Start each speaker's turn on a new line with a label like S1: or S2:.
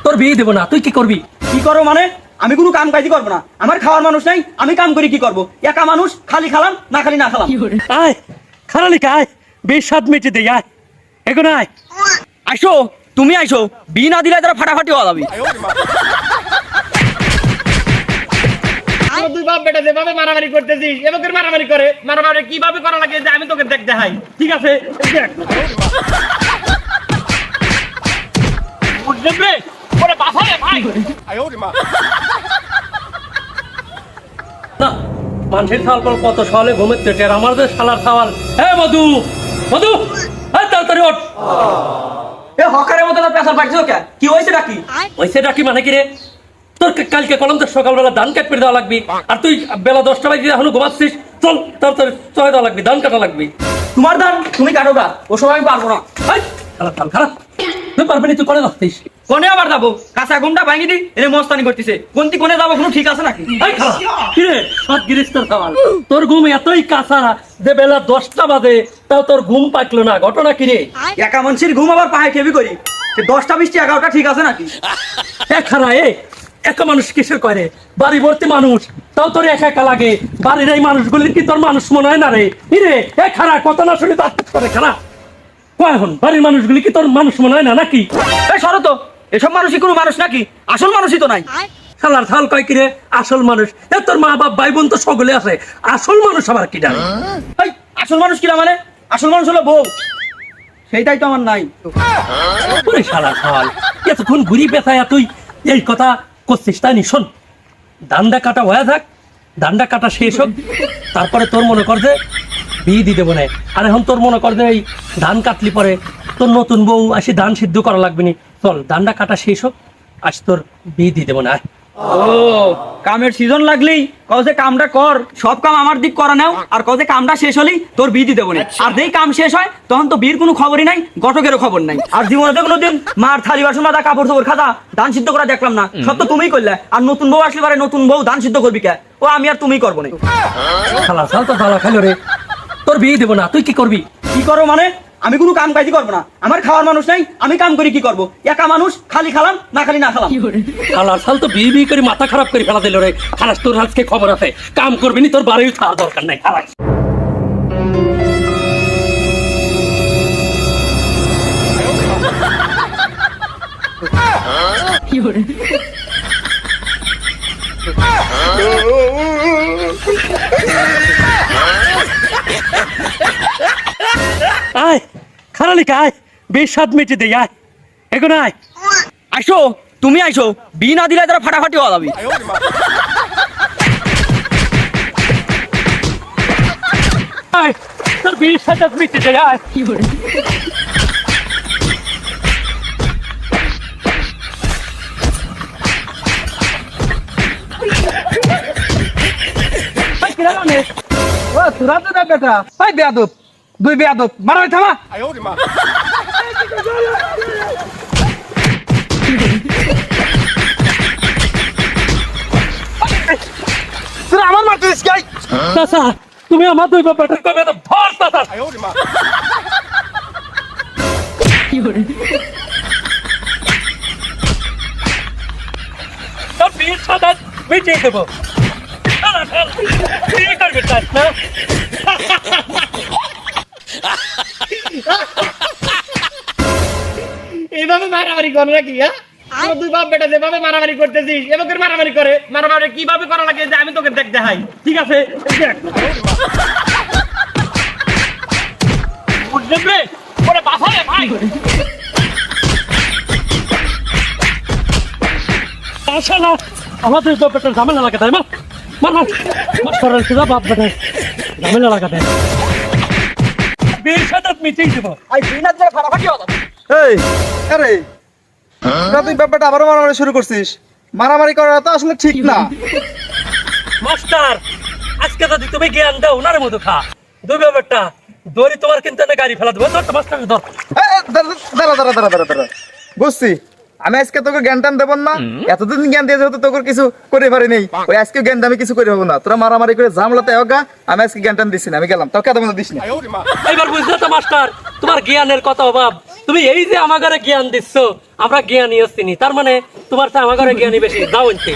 S1: তোর বিয়ে দেবো না, তুই কি করবি?
S2: কি করবো মানে? আমি কোনো কাম কাজই করবো না, আমার খাওয়ার মানুষ নাই, আমি কাম করি কি করবো? একা মানুষ, খালি খালাম না খালি না খালাম।
S1: আয় খারালি আয়, বেশ স্বাদ মেটে দে, আয় এখন আয়।
S2: আইসো, তুমি আইসো, বি না দিলে তারা ফাটাফাটি হওয়া যাবে।
S3: দুই বাপ বেটা যেভাবে মারামারি করতেছিস এভাবে মারামারি করে, মারামারি কিভাবে করা লাগে যে আমি তোকে দেখ দেখাই। ঠিক আছে দেখ বুঝলি রে, ওরে বাসা রে ভাই।
S1: না মানুষের ছাল পর কত সকালে ঘুমের চেটে, আর আমাদের শালার ছাওয়াল। হ্যাঁ মধু, মধু হ্যাঁ তাড়াতাড়ি ওঠ।
S2: এ হকারের মতো পেশাল পাইছো কে? কি হয়েছে নাকি?
S1: ওইসে ডাকি মানে কি রে? তোর কালকে কলম তো সকালবেলা ধান কাটতে দেওয়া লাগবে, আর তুই বেলা 10টা বাজে এখনো ঘুমাচ্ছিস। চল তাড়াতাড়ি চয় দেওয়া লাগবে, ধান কাটা লাগবে।
S2: তোমার দান তুমি কাটো গা, ও সময় আমি পারবো না।
S1: খারাপ ধান খারাপ, তুই পারবি না, তুই করে যাচ্ছিস।
S2: কোনে আবার যাবো? কাঁচা ঘুমটা ভাঙি দি, এনে মস্তানি করতেছে। কোনটি কোনে যাবো কোনো ঠিক আছে নাকি?
S1: কিরে সৎ গিরিস্তর খাওয়াল, তোর ঘুম এতই কাঁচা যে বেলা 10টা বাজে তাও তোর ঘুম পাকলো না, ঘটনা কিরে?
S2: একা মানুষের ঘুম আবার পাহাড় কেবি করি, 10টা 20টা 11টা ঠিক আছে নাকি?
S1: খারা একা মানুষ কিসের করে? বাড়ি ভর্তি মানুষ, তাও তোর একা একা লাগে। বাড়ির এই মানুষগুলি কি তোর মানুষ মনে হয় না রে? রে খারা কথা না শুনে তার করে খারা এখন বাড়ির মানুষগুলি কি তোর মানুষ মনে হয় না নাকি?
S2: এই সরো তো, এসব মানুষই কোনো মানুষ নাকি? আসল মানুষই তো নাই।
S1: শালার ছাল কয় কিরে আসল মানুষ? তোর মা বাপ ভাই বোন তো সকলে আছে, আসল মানুষ আবার কি ডাক?
S2: এই আসল মানুষ কিনা মানে? আসল মানুষ হলো বউ, সেইটাই তো আমার নাই।
S1: ওরে শালার ছাল, এতক্ষণ ঘুরি পেঁচায় তুই এই কথা করছিস তাই নি? শোন, ধানটা কাটা হয়ে থাক, ধানটা কাটা শেষ হোক, তারপরে তোর মনে কর যে বিয়ে দিতে বলে। আর এখন তোর মনে কর যে এই ধান কাটলি পরে তোর নতুন বউ আসি ধান সিদ্ধ করা লাগবে নি। চল ধানটা কাটা শেষ হোক, আজ তোর বিয়ে দিয়ে দেবো না।
S2: ও কামের সিজন লাগলেই কও যে কামটা কর, সব কাম আমার দিক করা নাও, আর কও যে কামটা শেষ হলেই তোর বিয়ে দিতে বলে। আর যেই কাম শেষ হয় তখন তো বিয়ের কোনো খবরই নাই, ঘটকেরও খবর নাই। আর জীবনে তো কোনোদিন মার থালি বাসন মাজা কাপড় চোপড় খাতা ধান সিদ্ধ করা দেখলাম না, সব তো তুমিই করলে। আর নতুন বউ আসলে পারে নতুন বউ ধান সিদ্ধ করবি কে? ও আমি আর তুমিই করবো না।
S1: শালা ছাল তো জ্বালা খাইলো রে, তোর বিয়ে দেবো না, তুই কি করবি?
S2: কি করবো মানে? আমি কোনো কাম কাজই করবো না, আমার খাওয়ার মানুষ নাই, আমি কাম করি কি করবো? একা মানুষ, খালি খালাম না খালি না খালাম।
S1: শালার ছাল তো বিয়ে করে মাথা খারাপ করে ফেলা দিল রে। খালাস তোর আজকে খবর আছে, কাম করবি নি, তোর বাড়িও খাওয়ার দরকার নাই। খালাস আয় খারালি আয়, বেশ স্বাদ মেটে দে, আয় এখন আয়।
S2: আইসো, তুমি আইসো, বি না দিলে তারা ফাটাফাটি হওয়া যাবে।
S1: আয় তোর বেশ স্বাদ মেটে দে, আয়।
S2: তোরা তো দেখ বেটা, ভাই বেয়াদব, দুই বেয়াদব, মারা থামা। তোরা আমার মারতেছিস কি?
S1: চাচা তুমি আমার দুই বাপটা কবে তো ধর চাচা। তোর বিয়ে সাদা মিটিয়ে দেবো। বিয়ে করবি চাস না?
S3: এইভাবে মারামারি করে নাকি? হ্যাঁ আমার দুই বাপ বেটা যেভাবে মারামারি করতেছিস এভাবে মারামারি করে, মারামারি কিভাবে করা লাগে যে আমি তোকে দেখ দেখাই। ঠিক আছে দেখ বুঝলি রে, ওরে বাসা রে ভাই।
S1: শালা আমাদের বাপটা ঝামেলা লাগাতে হয়, মার মার মার সরাল সুদা বাপ বেটা ঝামেলা লাগাতে হয়। বিয়ের সাথে মিটিয়ে দেবো।
S2: আই বি না দিলে ফাটাফাটি হওয়া যাবে।
S4: এই আরে তুই ব্যাপারটা আবারও মারামারি শুরু করছিস। মারামারি করা তো আসলে ঠিক না।
S1: মাস্টার আজকে যদি তুমি জ্ঞান দাও ওনার মতো খা, দুই ব্যাপারটা দড়ি তোমার কিন্তু গাড়ি ফেলা দেবো। ধর তো মাস্টার ধর।
S4: দাঁড়া দাঁড়া দাঁড়া দাঁড়া দাঁড়া, বুঝছি আমি আজকে তোকে জ্ঞান টান দেবো না, এতদিন জ্ঞান দিয়ে যেহেতু তোকে কিছু করে পারি নেই, ওই আজকে জ্ঞান আমি কিছু করে পাবো না। তোরা মারামারি করে ঝামেলাতে হোক, আমি আজকে জ্ঞান টান দিচ্ছি না, আমি গেলাম, তোকে এত দিস না।
S1: এবার বুঝলে তো মাস্টার তোমার জ্ঞানের কত অভাব। তুমি এই যে আমাকে জ্ঞান দিচ্ছ, আমরা জ্ঞানী আসছিনি, তার মানে তোমার তো আমাকে জ্ঞানী বেশি। যাও এনতে।